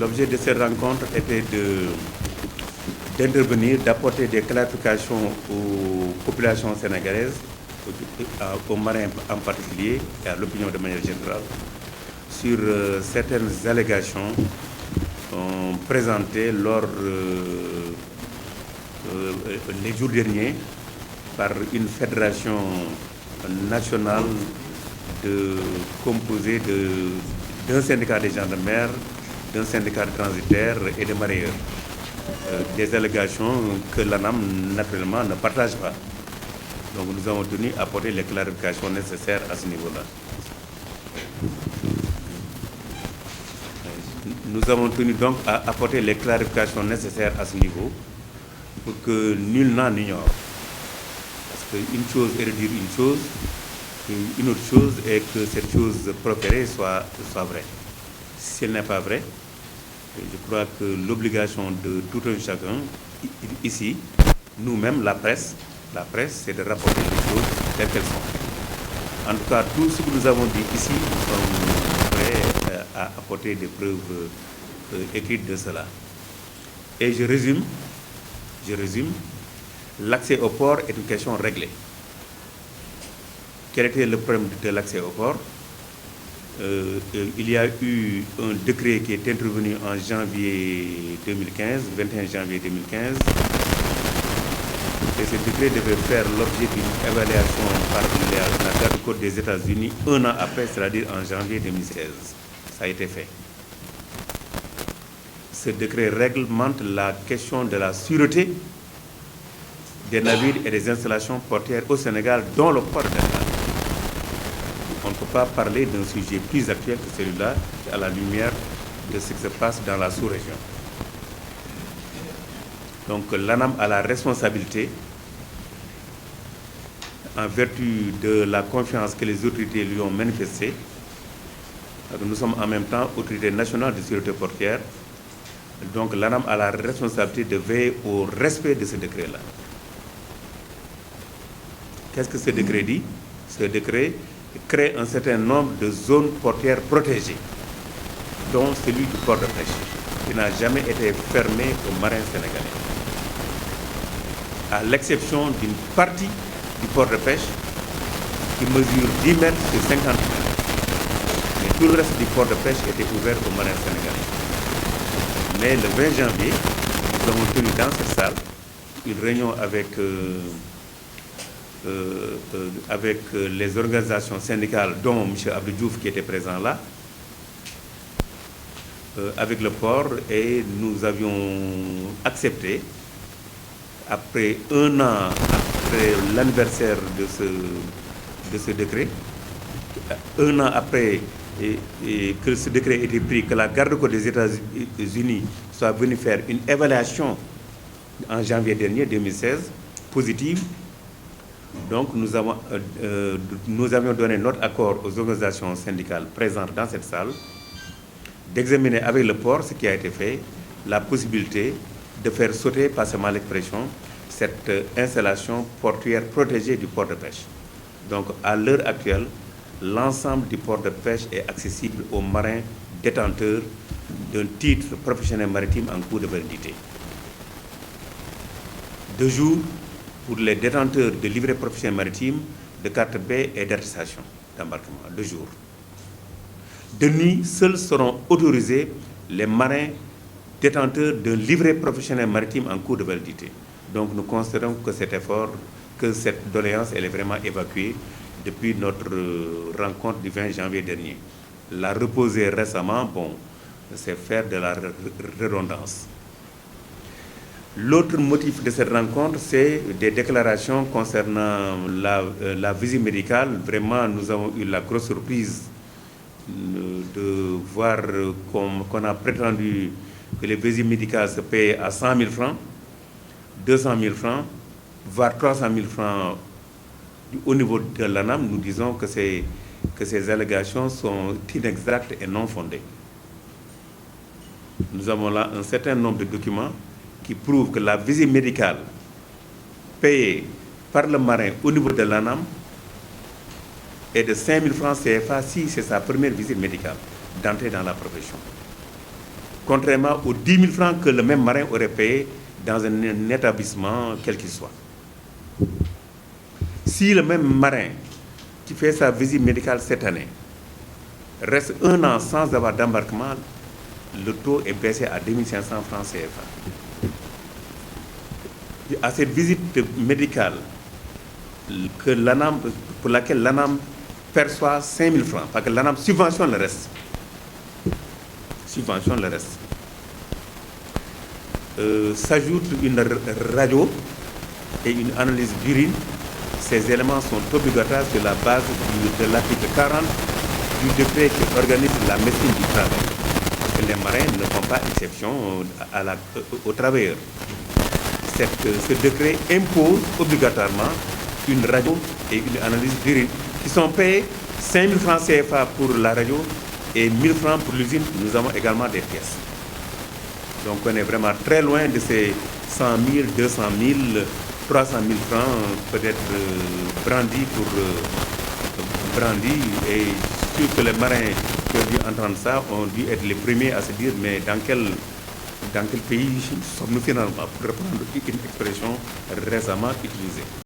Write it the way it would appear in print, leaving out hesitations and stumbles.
L'objet de cette rencontre était d'intervenir, d'apporter des clarifications aux populations sénégalaises, aux marins en particulier, et à l'opinion de manière générale, sur certaines allégations présentées lors les jours derniers par une fédération nationale composée d'un syndicat des gendarmes, d'un syndicat de transitaires et de mareyeurs. Des allégations que l'ANAM, naturellement, ne partage pas. Donc nous avons tenu à apporter les clarifications nécessaires à ce niveau-là. Nous avons tenu donc à apporter les clarifications nécessaires à ce niveau pour que nul n'en ignore. Parce qu'une chose est de dire une chose, une autre chose est que cette chose proférée soit vraie. Si elle n'est pas vraie, je crois que l'obligation de tout un chacun, ici, nous-mêmes, la presse, c'est de rapporter les choses telles qu'elles sont. En tout cas, tout ce que nous avons dit ici, nous sommes prêts à apporter des preuves écrites de cela. Et je résume, l'accès au port est une question réglée. Quel était le problème de l'accès au port? Il y a eu un décret qui est intervenu en janvier 2015, 21 janvier 2015, et ce décret devait faire l'objet d'une évaluation par la garde côte des États-Unis un an après, c'est-à-dire en janvier 2016. Ça a été fait. Ce décret réglemente la question de la sûreté des navires et des installations portières au Sénégal, dont le port de Dakar. On ne peut pas parler d'un sujet plus actuel que celui-là, à la lumière de ce qui se passe dans la sous-région. Donc l'ANAM a la responsabilité, en vertu de la confiance que les autorités lui ont manifestée. Nous sommes en même temps autorité nationale de sécurité portière. Donc l'ANAM a la responsabilité de veiller au respect de ce décret-là. Qu'est-ce que ce décret dit? Ce décret crée un certain nombre de zones portières protégées, dont celui du port de pêche, qui n'a jamais été fermé aux marins sénégalais, à l'exception d'une partie du port de pêche qui mesure 10 mètres sur 50 mètres. Mais tout le reste du port de pêche était ouvert aux marins sénégalais. Mais le 20 janvier, nous avons tenu dans cette salle une réunion avec les organisations syndicales, dont M. Abdou Diouf qui était présent là, avec le port, et nous avions accepté, après un an après l'anniversaire de ce décret, un an après que ce décret ait été pris, que la garde-côte des États-Unis soit venue faire une évaluation en janvier dernier, 2016, positive. Donc nous avions donné notre accord aux organisations syndicales présentes dans cette salle d'examiner avec le port, ce qui a été fait, la possibilité de faire sauter, passez-moi l'expression, cette installation portuaire protégée du port de pêche. Donc à l'heure actuelle, l'ensemble du port de pêche est accessible aux marins détenteurs d'un titre professionnel maritime en cours de validité. De jour, pour les détenteurs de livrets professionnels maritimes, de carte B et d'attestation d'embarquement, de jour. De nuit, seuls seront autorisés les marins détenteurs d'un livret professionnel maritime en cours de validité. Donc nous considérons que cet effort, que cette doléance, elle est vraiment évacuée depuis notre rencontre du 20 janvier dernier. La reposer récemment, c'est faire de la redondance. L'autre motif de cette rencontre, c'est des déclarations concernant la visite médicale. Vraiment, nous avons eu la grosse surprise de voir qu'on a prétendu que les visites médicales se paient à 100 000 francs, 200 000 francs, voire 300 000 francs au niveau de l'ANAM. Nous disons que ces allégations sont inexactes et non fondées. Nous avons là un certain nombre de documents qui prouvent que la visite médicale payée par le marin au niveau de l'ANAM est de 5 000 francs CFA si c'est sa première visite médicale d'entrée dans la profession. contrairement aux 10 000 francs que le même marin aurait payé dans un établissement quel qu'il soit. Si le même marin qui fait sa visite médicale cette année reste 1 an sans avoir d'embarquement, le taux est baissé à 2500 francs CFA. À cette visite médicale pour laquelle l'ANAM perçoit 5 000 francs, parce que l'ANAM subventionne le reste. S'ajoute une radio et une analyse d'urine. Ces éléments sont obligatoires sur la base de l'article 40 du décret qui organise la médecine du travail. Les marins ne font pas exception aux travailleurs. Ce décret impose obligatoirement une radio et une analyse d'urine qui sont payés 5 000 francs CFA pour la radio et 1 000 francs pour l'usine. Nous avons également des pièces. Donc on est vraiment très loin de ces 100 000, 200 000, 300 000 francs peut-être brandis et sûr que les marins qui ont dû entendre ça ont dû être les premiers à se dire mais dans quel pays sommes-nous finalement, pour reprendre une expression récemment utilisée.